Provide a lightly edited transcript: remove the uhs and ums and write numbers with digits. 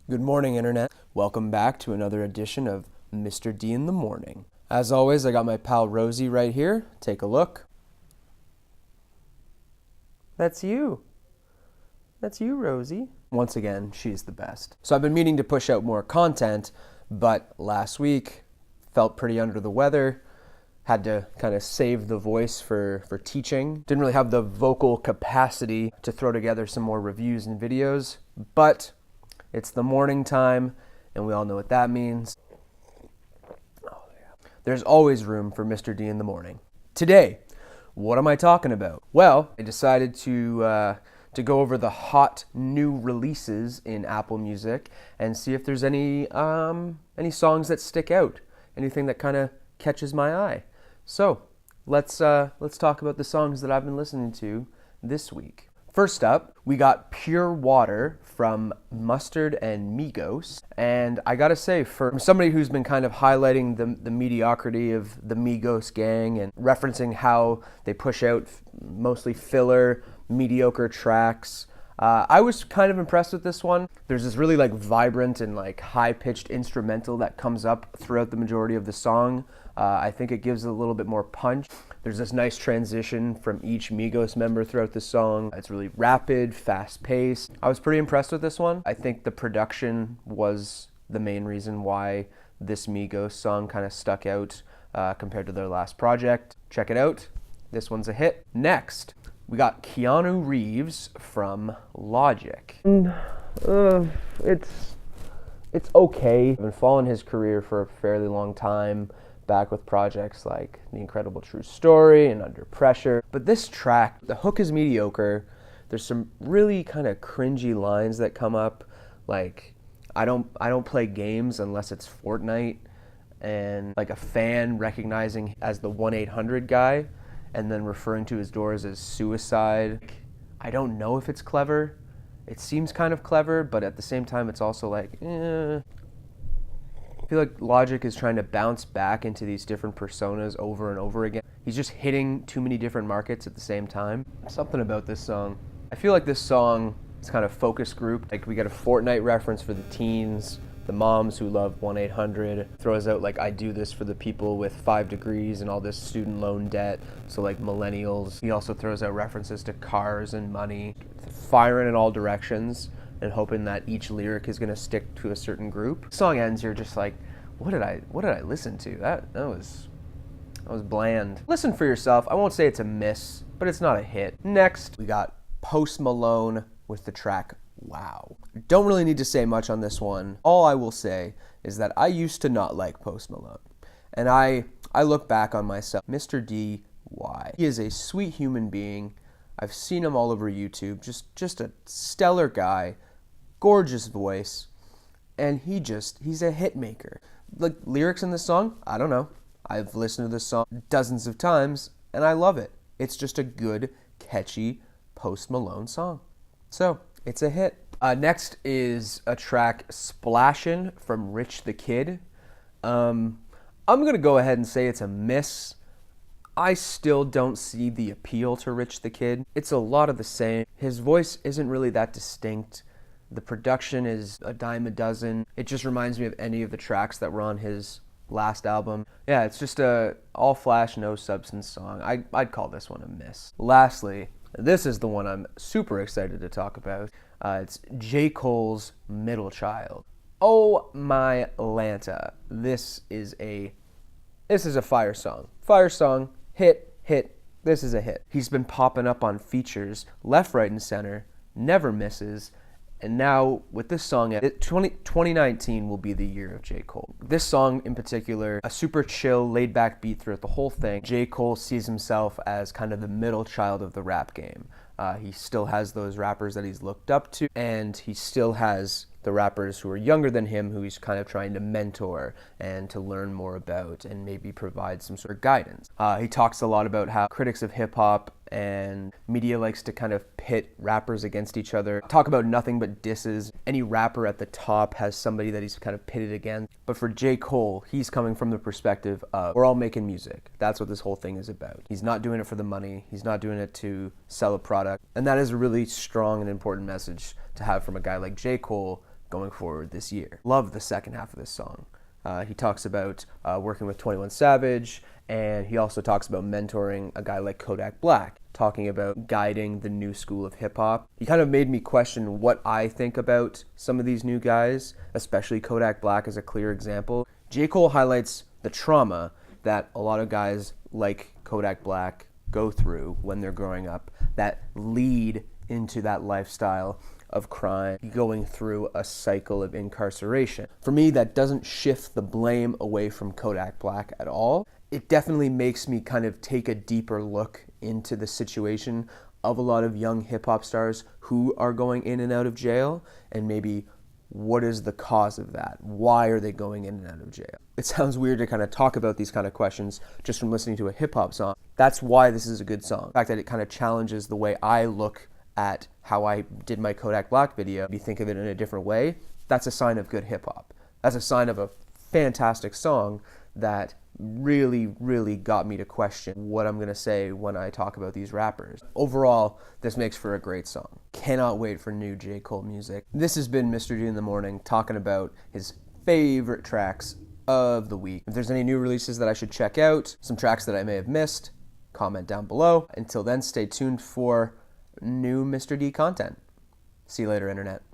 Good morning, Internet. Welcome back to another edition of Mr. D in the Morning. As always, I got my pal Rosie right here. Take a look. That's you. That's you, Rosie. Once again, she's the best. So I've been meaning to push out more content, but last week felt pretty under the weather. Had to kind of save the voice for teaching. Didn't really have the vocal capacity to throw together some more reviews and videos, but it's the morning time, and we all know what that means. Oh, yeah. There's always room for Mr. D in the morning. Today, what am I talking about? Well, I decided to go over the hot new releases in Apple Music and see if there's any songs that stick out, anything that kind of catches my eye. So let's talk about the songs that I've been listening to this week. First up, we got Pure Water from Mustard and Migos. And I gotta say, for somebody who's been kind of highlighting the mediocrity of the Migos gang and referencing how they push out mostly filler, mediocre tracks, I was kind of impressed with this one. There's this really vibrant and high-pitched instrumental that comes up throughout the majority of the song. I think it gives a little bit more punch. There's this nice transition from each Migos member throughout the song. It's really rapid, fast-paced. I was pretty impressed with this one. I think the production was the main reason why this Migos song kind of stuck out compared to their last project. Check it out. This one's a hit. Next, we got Keanu Reeves from Logic. It's okay. I've been following his career for a fairly long time, back with projects like The Incredible True Story and Under Pressure. But this track, the hook is mediocre. There's some really kind of cringy lines that come up, like I don't play games unless it's Fortnite, and like a fan recognizing as the 1-800 guy and then referring to his doors as suicide. I don't know if it's clever. It seems kind of clever, but at the same time it's also I feel like Logic is trying to bounce back into these different personas over and over again. He's just hitting too many different markets at the same time. Something about this song. I feel like this song is kind of focus grouped. Like we got a Fortnite reference for the teens, the moms who love 1-800, throws out I do this for the people with 5 degrees and all this student loan debt, so millennials. He also throws out references to cars and money, firing in all directions and hoping that each lyric is going to stick to a certain group. The song ends, you're just like, what did I listen to? That was bland. Listen for yourself. I won't say it's a miss, but it's not a hit. Next, we got Post Malone with the track Wow. Don't really need to say much on this one. All I will say is that I used to not like Post Malone. And I look back on myself. Mr. D, why? He is a sweet human being. I've seen him all over YouTube. Just a stellar guy. Gorgeous voice. And he's a hit maker. Lyrics in this song, I don't know. I've listened to this song dozens of times, and I love it. It's just a good, catchy Post Malone song. So, it's a hit. Next is a track, Splashin' from Rich the Kid. I'm going to go ahead and say it's a miss. I still don't see the appeal to Rich the Kid. It's a lot of the same. His voice isn't really that distinct. The production is a dime a dozen. It just reminds me of any of the tracks that were on his last album. Yeah, it's just a all flash, no substance song. I'd call this one a miss. Lastly, this is the one I'm super excited to talk about. It's J. Cole's Middle Child. Oh my Lanta. This is a fire song. Fire song, hit. This is a hit. He's been popping up on features left, right, and center, never misses. And now, with this song, 2019 will be the year of J. Cole. This song in particular, a super chill, laid-back beat throughout the whole thing. J. Cole sees himself as kind of the middle child of the rap game. He still has those rappers that he's looked up to, and he still has the rappers who are younger than him who he's kind of trying to mentor and to learn more about and maybe provide some sort of guidance. He talks a lot about how critics of hip-hop and media likes to kind of pit rappers against each other, talk about nothing but disses. Any rapper at the top has somebody that he's kind of pitted against. But for J. Cole, he's coming from the perspective of, we're all making music. That's what this whole thing is about. He's not doing it for the money. He's not doing it to sell a product. And that is a really strong and important message to have from a guy like J. Cole, going forward this year. Love the second half of this song. He talks about working with 21 Savage, and he also talks about mentoring a guy like Kodak Black, talking about guiding the new school of hip-hop. He kind of made me question what I think about some of these new guys, especially Kodak Black as a clear example. J. Cole highlights the trauma that a lot of guys like Kodak Black go through when they're growing up that lead into that lifestyle of crime, going through a cycle of incarceration. For me, that doesn't shift the blame away from Kodak Black at all. It definitely makes me kind of take a deeper look into the situation of a lot of young hip-hop stars who are going in and out of jail, and maybe what is the cause of that? Why are they going in and out of jail? It sounds weird to kind of talk about these kind of questions just from listening to a hip-hop song. That's why this is a good song. The fact that it kind of challenges the way I look at how I did my Kodak Black video. If you think of it in a different way, that's a sign of good hip-hop. That's a sign of a fantastic song that really, really got me to question what I'm going to say when I talk about these rappers. Overall, this makes for a great song. Cannot wait for new J. Cole music. This has been Mr. D in the Morning talking about his favorite tracks of the week. If there's any new releases that I should check out, some tracks that I may have missed, comment down below. Until then, stay tuned for new Mr. D content. See you later, Internet.